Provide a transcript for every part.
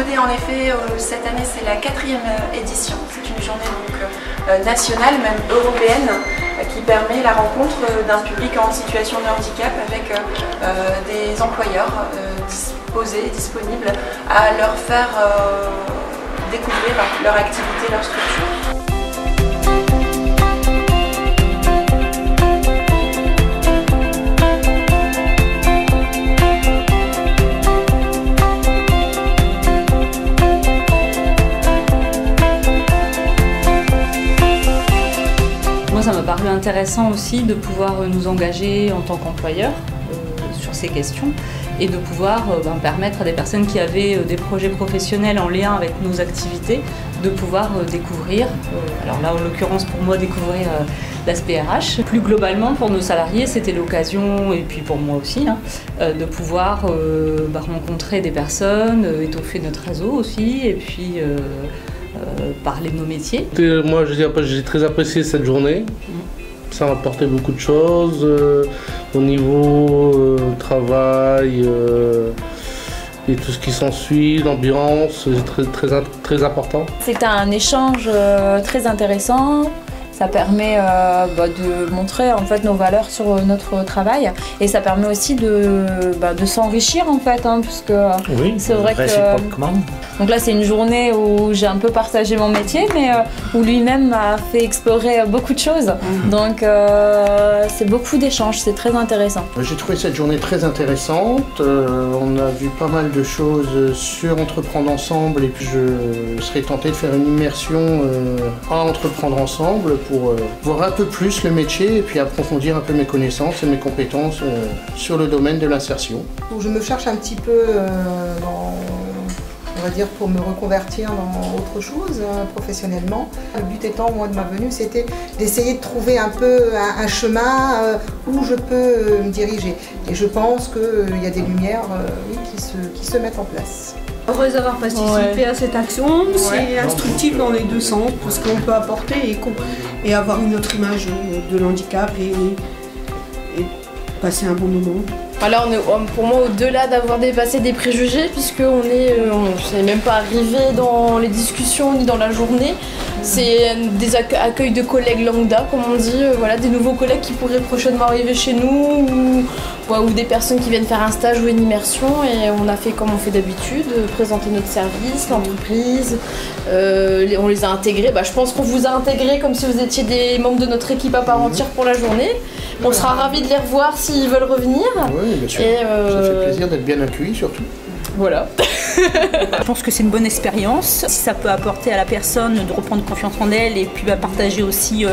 2D, en effet, cette année c'est la 4e édition. C'est une journée donc, nationale, même européenne, qui permet la rencontre d'un public en situation de handicap avec des employeurs disponibles à leur faire découvrir leur activité, leur structure. Ça m'a paru intéressant aussi de pouvoir nous engager en tant qu'employeur sur ces questions et de pouvoir permettre à des personnes qui avaient des projets professionnels en lien avec nos activités de pouvoir découvrir, alors là en l'occurrence pour moi découvrir l'aspect RH. Plus globalement pour nos salariés c'était l'occasion, et puis pour moi aussi, de pouvoir rencontrer des personnes, étoffer notre réseau aussi et puis parler de nos métiers. Moi, j'ai très apprécié cette journée. Ça m'a apporté beaucoup de choses au niveau travail et tout ce qui s'ensuit, l'ambiance, c'est très important. C'était un échange très intéressant. Ça permet de montrer en fait nos valeurs sur notre travail, et ça permet aussi de s'enrichir en fait, puisque oui, c'est vrai que donc là c'est une journée où j'ai un peu partagé mon métier, mais où lui-même m'a fait explorer beaucoup de choses. Donc c'est beaucoup d'échanges, c'est très intéressant. J'ai trouvé cette journée très intéressante. On a vu pas mal de choses sur Entreprendre Ensemble, et puis je serais tenté de faire une immersion à Entreprendre Ensemble pour voir un peu plus le métier et puis approfondir un peu mes connaissances et mes compétences sur le domaine de l'insertion. Je me cherche un petit peu on va dire, pour me reconvertir dans autre chose professionnellement. Le but étant, moi, de ma venue, c'était d'essayer de trouver un peu un chemin où je peux me diriger. Et je pense qu'il y a des lumières qui se mettent en place. Heureuse d'avoir participé à cette action, c'est instructif dans les deux sens parce qu'on peut apporter et avoir une autre image de l'handicap et passer un bon moment. Alors pour moi, au-delà d'avoir dépassé des préjugés, puisqu'on n'est même pas arrivé dans les discussions ni dans la journée, c'est des accueils de collègues lambda, comme on dit, voilà, des nouveaux collègues qui pourraient prochainement arriver chez nous, ou des personnes qui viennent faire un stage ou une immersion, et on a fait comme on fait d'habitude, présenter notre service, l'entreprise, on les a intégrés. Je pense qu'on vous a intégrés comme si vous étiez des membres de notre équipe à part entière pour la journée. On sera ravis de les revoir s'ils veulent revenir. Oui, bien sûr. Ça fait plaisir d'être bien accueillis surtout. Voilà. Je pense que c'est une bonne expérience. Si ça peut apporter à la personne de reprendre confiance en elle et puis partager aussi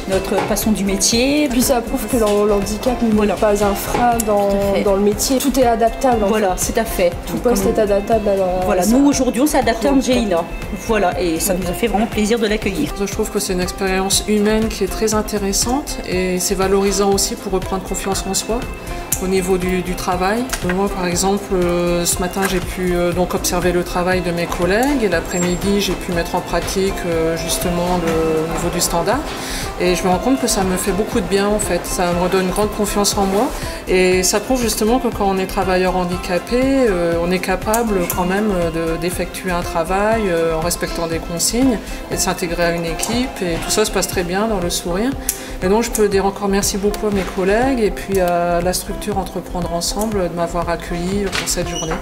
notre passion du métier. Et puis ça prouve que l'handicap n'est pas un frein dans le métier. Tout est adaptable. Voilà, c'est à fait. Tout poste est adaptable. Voilà, nous aujourd'hui on s'est adapté en GINA. Voilà, et ça nous a fait vraiment plaisir de l'accueillir. Je trouve que c'est une expérience humaine qui est très intéressante et c'est valorisant aussi pour reprendre confiance en soi au niveau du travail. Moi par exemple, ce matin j'ai pu donc observer le travail de mes collègues et l'après-midi j'ai pu mettre en pratique justement le niveau du standard, et je me rends compte que ça me fait beaucoup de bien en fait. Ça me redonne une grande confiance en moi et ça prouve justement que quand on est travailleur handicapé, on est capable quand même d'effectuer un travail en respectant des consignes et de s'intégrer à une équipe, et tout ça se passe très bien dans le sourire. Et donc je peux dire encore merci beaucoup à mes collègues et puis à la structure Entreprendre Ensemble de m'avoir accueilli pour cette journée.